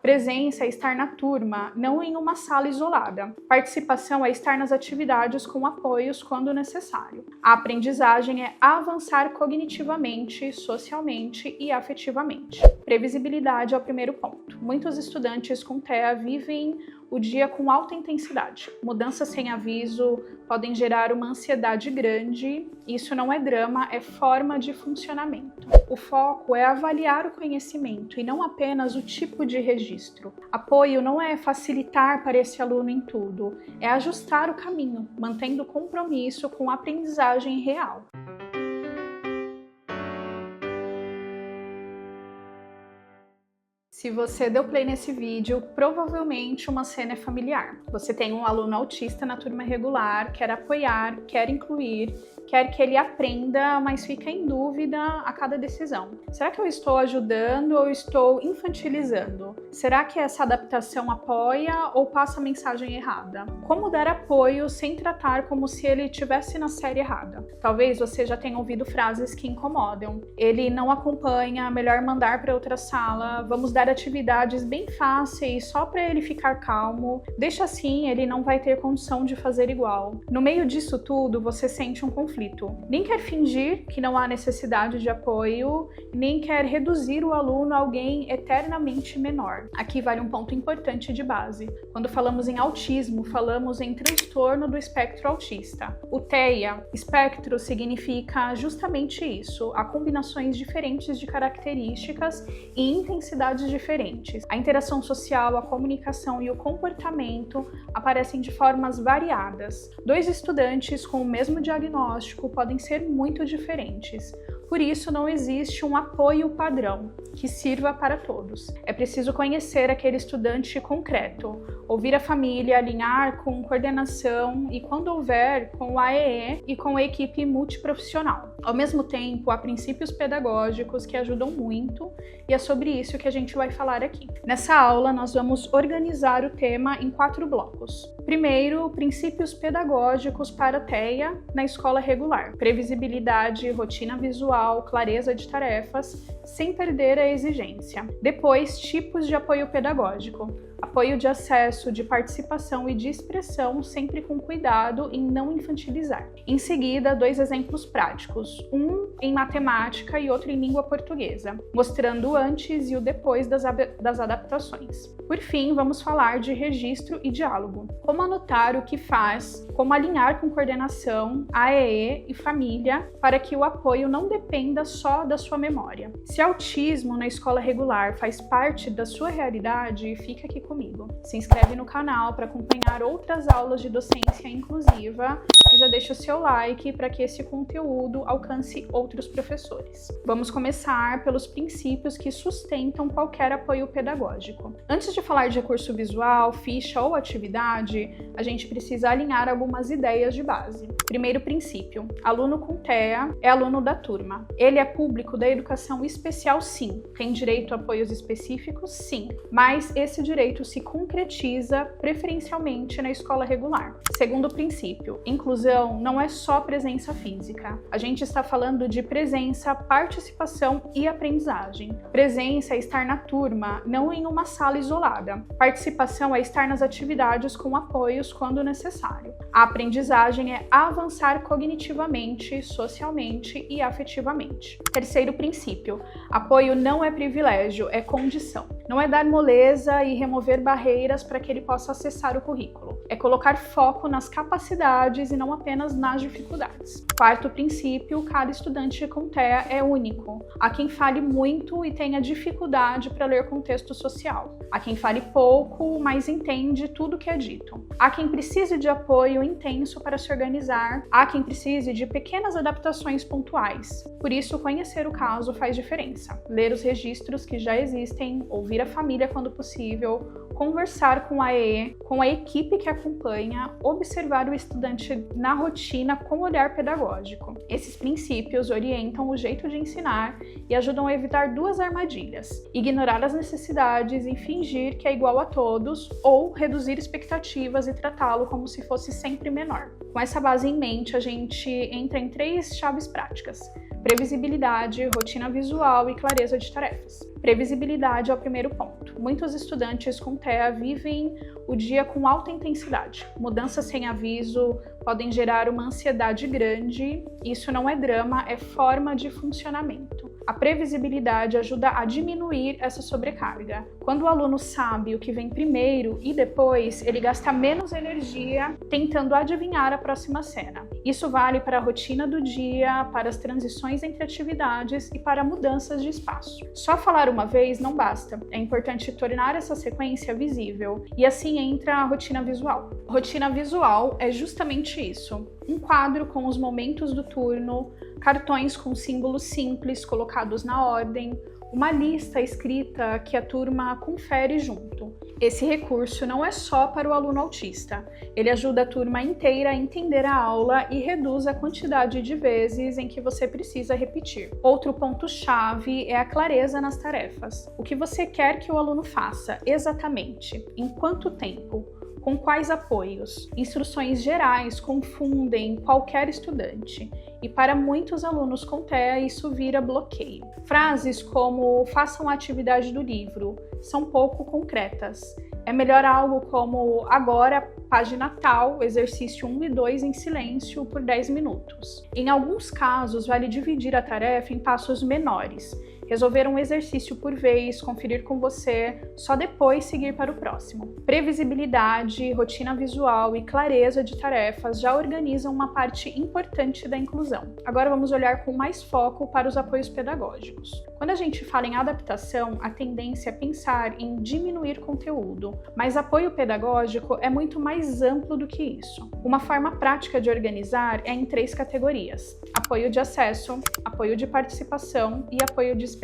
Presença é estar na turma, não em uma sala isolada. Participação é estar nas atividades com apoios quando necessário. A aprendizagem é avançar cognitivamente, socialmente e afetivamente. Previsibilidade é o primeiro ponto. Muitos estudantes com TEA vivem o dia com alta intensidade. Mudanças sem aviso podem gerar uma ansiedade grande. Isso não é drama, é forma de funcionamento. O foco é avaliar o conhecimento e não apenas o tipo de registro. Apoio não é facilitar para esse aluno em tudo, é ajustar o caminho, mantendo compromisso com a aprendizagem real. Se você deu play nesse vídeo, provavelmente uma cena é familiar. Você tem um aluno autista na turma regular, quer apoiar, quer incluir, quer que ele aprenda, mas fica em dúvida a cada decisão. Será que eu estou ajudando ou estou infantilizando? Será que essa adaptação apoia ou passa a mensagem errada? Como dar apoio sem tratar como se ele estivesse na série errada? Talvez você já tenha ouvido frases que incomodam. Ele não acompanha, melhor mandar para outra sala, vamos dar atividades bem fáceis só para ele ficar calmo, deixa assim, ele não vai ter condição de fazer igual. No meio disso tudo, você sente um conflito. Nem quer fingir que não há necessidade de apoio, nem quer reduzir o aluno a alguém eternamente menor. Aqui vale um ponto importante de base. Quando falamos em autismo, falamos em transtorno do espectro autista. O TEA, espectro, significa justamente isso, há combinações diferentes de características e intensidades diferentes. A interação social, a comunicação e o comportamento aparecem de formas variadas. Dois estudantes com o mesmo diagnóstico podem ser muito diferentes. Por isso, não existe um apoio padrão que sirva para todos. É preciso conhecer aquele estudante concreto, ouvir a família, alinhar com coordenação e, quando houver, com o AEE e com a equipe multiprofissional. Ao mesmo tempo, há princípios pedagógicos que ajudam muito e é sobre isso que a gente vai falar aqui. Nessa aula, nós vamos organizar o tema em 4 blocos. Primeiro, princípios pedagógicos para TEA na escola regular. Previsibilidade, rotina visual, clareza de tarefas, sem perder a exigência. Depois, tipos de apoio pedagógico. Apoio de acesso, de participação e de expressão, sempre com cuidado em não infantilizar. Em seguida, 2 exemplos práticos, um em matemática e outro em língua portuguesa, mostrando o antes e o depois das adaptações. Por fim, vamos falar de registro e diálogo. Como anotar o que faz, como alinhar com coordenação, AEE e família, para que o apoio não dependa só da sua memória. Se autismo na escola regular faz parte da sua realidade, fica aqui comigo. Se inscreve no canal para acompanhar outras aulas de docência inclusiva e já deixa o seu like para que esse conteúdo alcance outros professores. Vamos começar pelos princípios que sustentam qualquer apoio pedagógico. Antes de falar de recurso visual, ficha ou atividade, a gente precisa alinhar algumas ideias de base. Primeiro princípio: aluno com TEA é aluno da turma. Ele é público da educação especial, sim. Tem direito a apoios específicos, sim. Mas esse direito se concretiza preferencialmente na escola regular. Segundo princípio: inclusão não é só presença física. A gente está falando de presença, participação e aprendizagem. Presença é estar na turma, não em uma sala isolada. Participação é estar nas atividades com apoios quando necessário. A aprendizagem é avançar cognitivamente, socialmente e afetivamente. Terceiro princípio: apoio não é privilégio, é condição. Não é dar moleza e remover barreiras para que ele possa acessar o currículo. É colocar foco nas capacidades e não apenas nas dificuldades. Quarto princípio: cada estudante com TEA é único. Há quem fale muito e tenha dificuldade para ler contexto social. Há quem fale pouco, mas entende tudo que é dito. Há quem precise de apoio intenso para se organizar. Há quem precise de pequenas adaptações pontuais. Por isso, conhecer o caso faz diferença. Ler os registros que já existem, ouvir a família quando possível, conversar com a AEE, com a equipe que acompanha, observar o estudante na rotina com olhar pedagógico. Esses princípios orientam o jeito de ensinar e ajudam a evitar 2 armadilhas: ignorar as necessidades e fingir que é igual a todos, ou reduzir expectativas e tratá-lo como se fosse sempre menor. Com essa base em mente, a gente entra em 3 chaves práticas. Previsibilidade, rotina visual e clareza de tarefas. Previsibilidade é o primeiro ponto. Muitos estudantes com TEA vivem o dia com alta intensidade. Mudanças sem aviso podem gerar uma ansiedade grande. Isso não é drama, é forma de funcionamento. A previsibilidade ajuda a diminuir essa sobrecarga. Quando o aluno sabe o que vem primeiro e depois, ele gasta menos energia tentando adivinhar a próxima cena. Isso vale para a rotina do dia, para as transições entre atividades e para mudanças de espaço. Só falar uma vez não basta. É importante tornar essa sequência visível. E assim entra a rotina visual. Rotina visual é justamente isso. Um quadro com os momentos do turno, cartões com símbolos simples colocados na ordem, uma lista escrita que a turma confere junto. Esse recurso não é só para o aluno autista, ele ajuda a turma inteira a entender a aula e reduz a quantidade de vezes em que você precisa repetir. Outro ponto-chave é a clareza nas tarefas. O que você quer que o aluno faça exatamente, em quanto tempo, com quais apoios. Instruções gerais confundem qualquer estudante e para muitos alunos com TEA isso vira bloqueio. Frases como façam a atividade do livro são pouco concretas. É melhor algo como agora, página tal, exercício 1 e 2 em silêncio por 10 minutos. Em alguns casos, vale dividir a tarefa em passos menores. Resolver um exercício por vez, conferir com você, só depois seguir para o próximo. Previsibilidade, rotina visual e clareza de tarefas já organizam uma parte importante da inclusão. Agora vamos olhar com mais foco para os apoios pedagógicos. Quando a gente fala em adaptação, a tendência é pensar em diminuir conteúdo, mas apoio pedagógico é muito mais amplo do que isso. Uma forma prática de organizar é em 3 categorias: apoio de acesso, apoio de participação e apoio de expressão.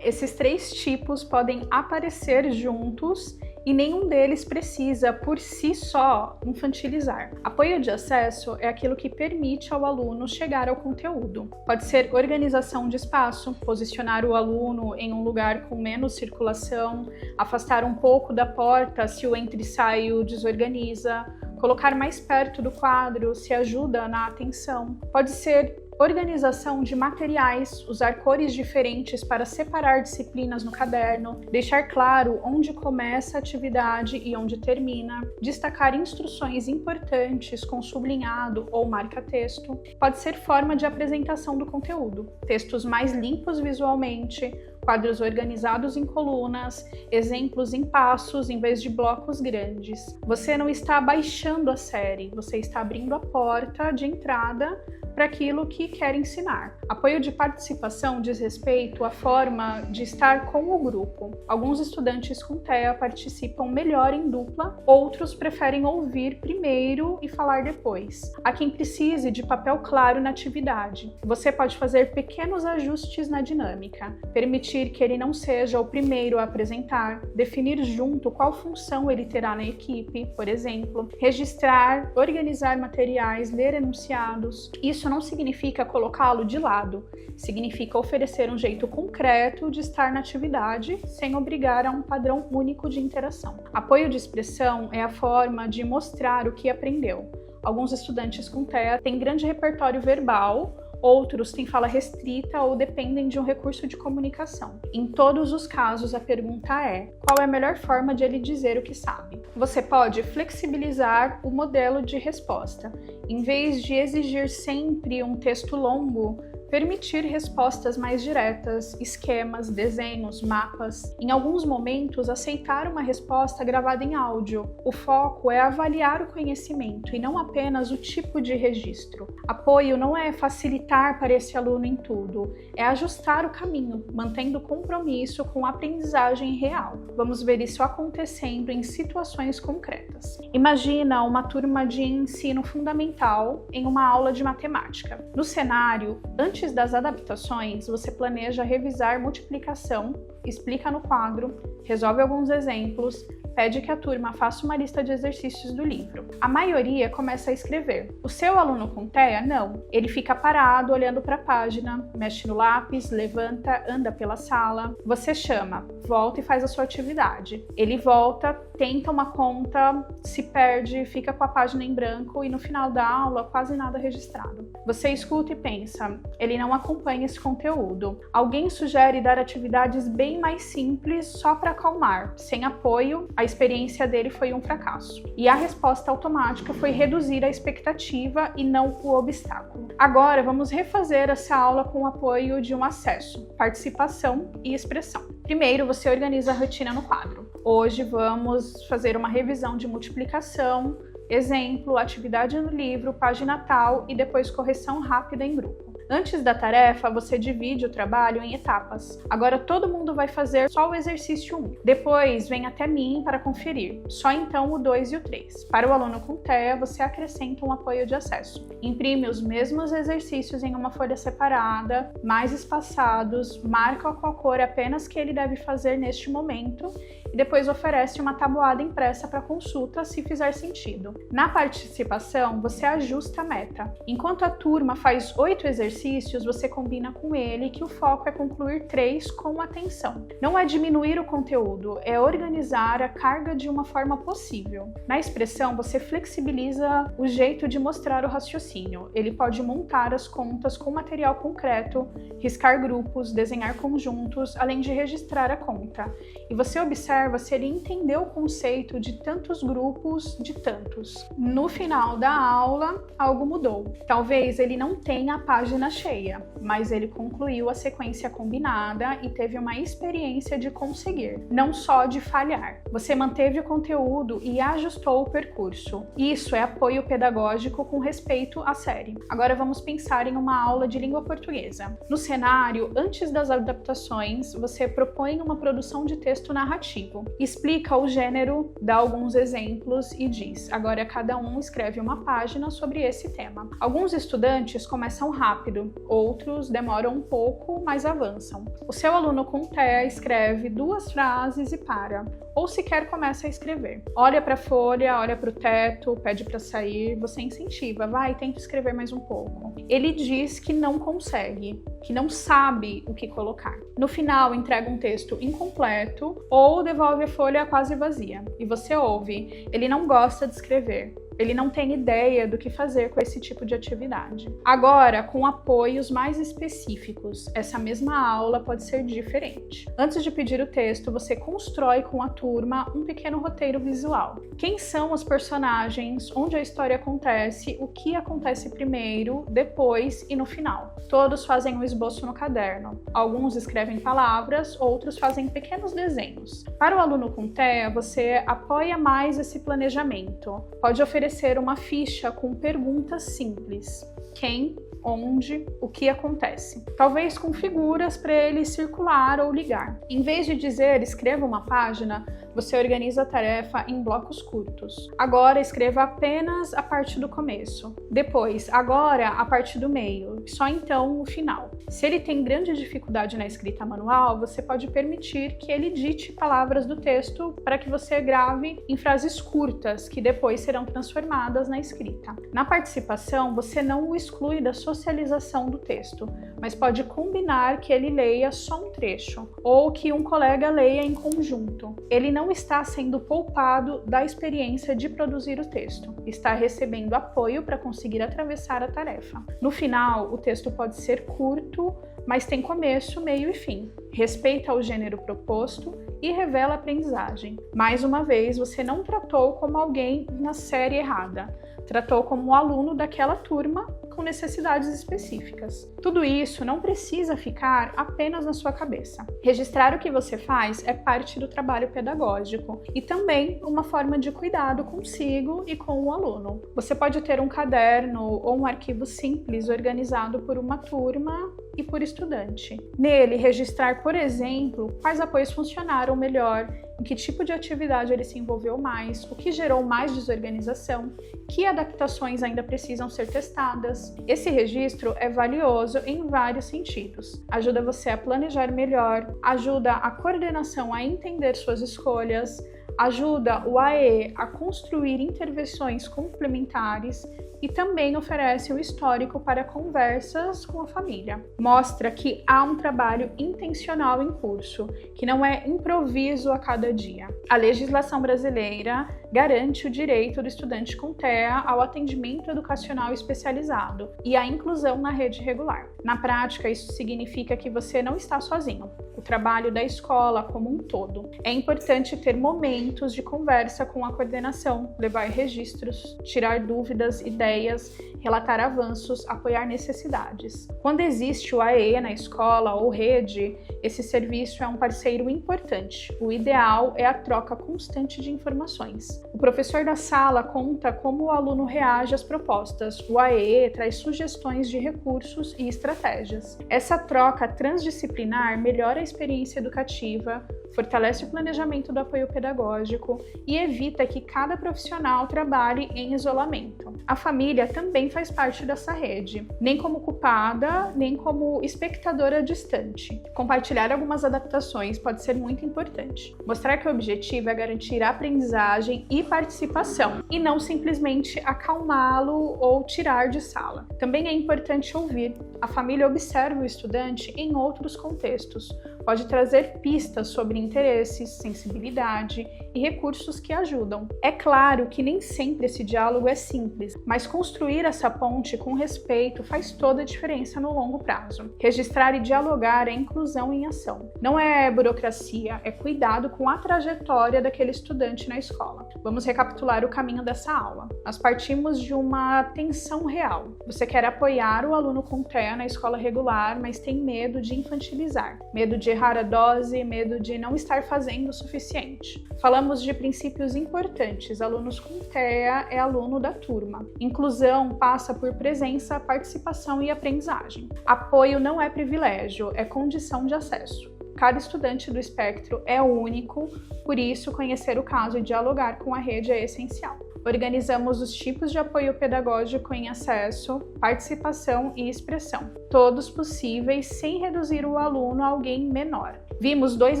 Esses 3 tipos podem aparecer juntos e nenhum deles precisa, por si só, infantilizar. Apoio de acesso é aquilo que permite ao aluno chegar ao conteúdo. Pode ser organização de espaço, posicionar o aluno em um lugar com menos circulação, afastar um pouco da porta se o entra e sai o desorganiza, colocar mais perto do quadro se ajuda na atenção. Pode ser organização de materiais, usar cores diferentes para separar disciplinas no caderno, deixar claro onde começa a atividade e onde termina, destacar instruções importantes com sublinhado ou marca-texto. Pode ser forma de apresentação do conteúdo, textos mais limpos visualmente, quadros organizados em colunas, exemplos em passos em vez de blocos grandes. Você não está baixando a série, você está abrindo a porta de entrada para aquilo que quer ensinar. Apoio de participação diz respeito à forma de estar com o grupo. Alguns estudantes com TEA participam melhor em dupla, outros preferem ouvir primeiro e falar depois. Há quem precise de papel claro na atividade. Você pode fazer pequenos ajustes na dinâmica, permitir que ele não seja o primeiro a apresentar, definir junto qual função ele terá na equipe, por exemplo, registrar, organizar materiais, ler enunciados. Isso não significa colocá-lo de lado, significa oferecer um jeito concreto de estar na atividade sem obrigar a um padrão único de interação. Apoio de expressão é a forma de mostrar o que aprendeu. Alguns estudantes com TEA têm grande repertório verbal, outros têm fala restrita ou dependem de um recurso de comunicação. Em todos os casos, a pergunta é: qual é a melhor forma de ele dizer o que sabe? Você pode flexibilizar o modelo de resposta. Em vez de exigir sempre um texto longo, permitir respostas mais diretas, esquemas, desenhos, mapas. Em alguns momentos, aceitar uma resposta gravada em áudio. O foco é avaliar o conhecimento e não apenas o tipo de registro. Apoio não é facilitar para esse aluno em tudo, é ajustar o caminho, mantendo compromisso com a aprendizagem real. Vamos ver isso acontecendo em situações concretas. Imagina uma turma de ensino fundamental em uma aula de matemática. No cenário, antes das adaptações, você planeja revisar multiplicação explica no quadro, resolve alguns exemplos, pede que a turma faça uma lista de exercícios do livro. A maioria começa a escrever. O seu aluno com TEA, não. Ele fica parado, olhando para a página, mexe no lápis, levanta, anda pela sala. Você chama, volta e faz a sua atividade. Ele volta, tenta uma conta, se perde, fica com a página em branco e no final da aula quase nada registrado. Você escuta e pensa, ele não acompanha esse conteúdo. Alguém sugere dar atividades bem mais simples só para acalmar, sem apoio. A experiência dele foi um fracasso. E a resposta automática foi reduzir a expectativa e não o obstáculo. Agora vamos refazer essa aula com o apoio de um acesso, participação e expressão. Primeiro, você organiza a rotina no quadro. Hoje vamos fazer uma revisão de multiplicação, exemplo, atividade no livro, página tal e depois correção rápida em grupo. Antes da tarefa, você divide o trabalho em etapas. Agora todo mundo vai fazer só o exercício 1. Depois vem até mim para conferir. Só então o 2 e o 3. Para o aluno com TEA, você acrescenta um apoio de acesso. Imprime os mesmos exercícios em uma folha separada, mais espaçados, marca com a cor apenas que ele deve fazer neste momento e depois oferece uma tabuada impressa para consulta se fizer sentido. Na participação, você ajusta a meta. Enquanto a turma faz 8 exercícios, você combina com ele que o foco é concluir 3 com atenção. Não é diminuir o conteúdo, é organizar a carga de uma forma possível. Na expressão, você flexibiliza o jeito de mostrar o raciocínio. Ele pode montar as contas com material concreto, riscar grupos, desenhar conjuntos, além de registrar a conta. E você observa se ele entendeu o conceito de tantos grupos de tantos. No final da aula, algo mudou. Talvez ele não tenha a página cheia, mas ele concluiu a sequência combinada e teve uma experiência de conseguir, não só de falhar. Você manteve o conteúdo e ajustou o percurso. Isso é apoio pedagógico com respeito à série. Agora vamos pensar em uma aula de língua portuguesa. No cenário, antes das adaptações, você propõe uma produção de texto narrativo. Explica o gênero, dá alguns exemplos e diz: agora cada um escreve uma página sobre esse tema. Alguns estudantes começam rápido, outros demoram um pouco, mas avançam. O seu aluno com TEA escreve 2 frases e para, ou sequer começa a escrever. Olha para a folha, olha para o teto, pede para sair, você incentiva, vai, tenta escrever mais um pouco. Ele diz que não consegue, que não sabe o que colocar. No final, entrega um texto incompleto ou devolve a folha quase vazia. E você ouve, ele não gosta de escrever. Ele não tem ideia do que fazer com esse tipo de atividade. Agora, com apoios mais específicos, essa mesma aula pode ser diferente. Antes de pedir o texto, você constrói com a turma um pequeno roteiro visual. Quem são os personagens, onde a história acontece, o que acontece primeiro, depois e no final. Todos fazem um esboço no caderno. Alguns escrevem palavras, outros fazem pequenos desenhos. Para o aluno com TEA, você apoia mais esse planejamento. Pode oferecer uma ficha com perguntas simples. Quem, onde, o que acontece. Talvez com figuras para ele circular ou ligar. Em vez de dizer escreva uma página, você organiza a tarefa em blocos curtos. Agora escreva apenas a parte do começo. Depois, agora a parte do meio. Só então o final. Se ele tem grande dificuldade na escrita manual, você pode permitir que ele dite palavras do texto para que você grave em frases curtas, que depois serão transformadas na escrita. Na participação, você não o exclui da socialização do texto, mas pode combinar que ele leia só um trecho, ou que um colega leia em conjunto. Ele não está sendo poupado da experiência de produzir o texto, está recebendo apoio para conseguir atravessar a tarefa. No final, o texto pode ser curto, mas tem começo, meio e fim. Respeita o gênero proposto e revela a aprendizagem. Mais uma vez, você não tratou como alguém na série errada, tratou como um aluno daquela turma com necessidades específicas. Tudo isso não precisa ficar apenas na sua cabeça. Registrar o que você faz é parte do trabalho pedagógico e também uma forma de cuidado consigo e com o aluno. Você pode ter um caderno ou um arquivo simples organizado por uma turma e por estudante. Nele, registrar, por exemplo, quais apoios funcionaram melhor, em que tipo de atividade ele se envolveu mais, o que gerou mais desorganização, que adaptações ainda precisam ser testadas. Esse registro é valioso em vários sentidos. Ajuda você a planejar melhor, ajuda a coordenação a entender suas escolhas, ajuda o AE a construir intervenções complementares e também oferece o histórico para conversas com a família. Mostra que há um trabalho intencional em curso, que não é improviso a cada dia. A legislação brasileira garante o direito do estudante com TEA ao atendimento educacional especializado e à inclusão na rede regular. Na prática, isso significa que você não está sozinho. O trabalho da escola como um todo. É importante ter momentos de conversa com a coordenação, levar registros, tirar dúvidas, ideias, relatar avanços, apoiar necessidades. Quando existe o AE na escola ou rede, esse serviço é um parceiro importante. O ideal é a troca constante de informações. O professor da sala conta como o aluno reage às propostas. O AE traz sugestões de recursos e estratégias. Essa troca transdisciplinar melhora a experiência educativa, fortalece o planejamento do apoio pedagógico e evita que cada profissional trabalhe em isolamento. A família também faz parte dessa rede, nem como culpada, nem como espectadora distante. Compartilhar algumas adaptações pode ser muito importante. Mostrar que o objetivo é garantir a aprendizagem e participação, e não simplesmente acalmá-lo ou tirar de sala. Também é importante ouvir. A família observa o estudante em outros contextos, pode trazer pistas sobre interesses, sensibilidade e recursos que ajudam. É claro que nem sempre esse diálogo é simples, mas construir essa ponte com respeito faz toda a diferença no longo prazo. Registrar e dialogar é inclusão em ação. Não é burocracia, é cuidado com a trajetória daquele estudante na escola. Vamos recapitular o caminho dessa aula. Nós partimos de uma tensão real. Você quer apoiar o aluno com TEA na escola regular, mas tem medo de infantilizar, medo de errar a dose, medo de não estar fazendo o suficiente. Falamos de princípios importantes. Alunos com TEA é aluno da turma. Inclusão passa por presença, participação e aprendizagem. Apoio não é privilégio, é condição de acesso. Cada estudante do espectro é único, por isso conhecer o caso e dialogar com a rede é essencial. Organizamos os tipos de apoio pedagógico em acesso, participação e expressão, todos possíveis sem reduzir o aluno a alguém menor. Vimos 2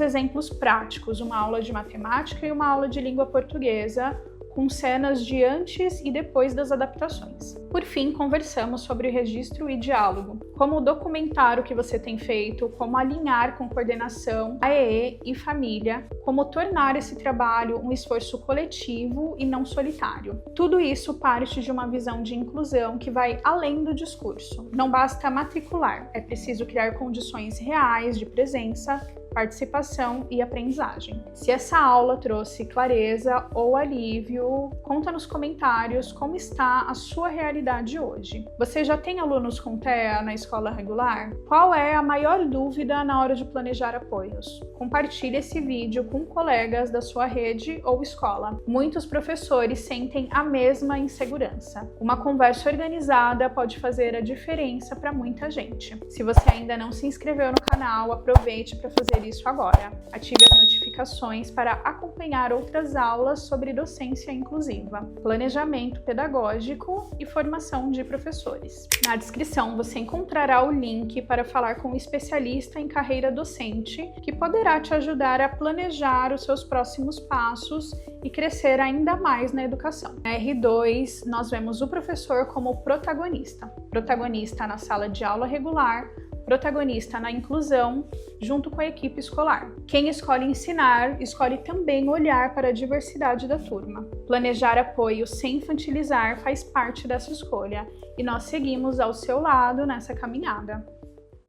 exemplos práticos, uma aula de matemática e uma aula de língua portuguesa, com cenas de antes e depois das adaptações. Por fim, conversamos sobre registro e diálogo, como documentar o que você tem feito, como alinhar com coordenação, AEE e família, como tornar esse trabalho um esforço coletivo e não solitário. Tudo isso parte de uma visão de inclusão que vai além do discurso. Não basta matricular, é preciso criar condições reais de presença, participação e aprendizagem. Se essa aula trouxe clareza ou alívio, conta nos comentários como está a sua realidade hoje. Você já tem alunos com TEA na escola regular? Qual é a maior dúvida na hora de planejar apoios? Compartilhe esse vídeo com colegas da sua rede ou escola. Muitos professores sentem a mesma insegurança. Uma conversa organizada pode fazer a diferença para muita gente. Se você ainda não se inscreveu no canal, aproveite para fazer isso agora. Ative as notificações para acompanhar outras aulas sobre docência inclusiva, planejamento pedagógico e formação de professores. Na descrição você encontrará o link para falar com um especialista em carreira docente que poderá te ajudar a planejar os seus próximos passos e crescer ainda mais na educação. Na R2, nós vemos o professor como protagonista. Protagonista na sala de aula regular, protagonista na inclusão, junto com a equipe escolar. Quem escolhe ensinar, escolhe também olhar para a diversidade da turma. Planejar apoio sem infantilizar faz parte dessa escolha, e nós seguimos ao seu lado nessa caminhada.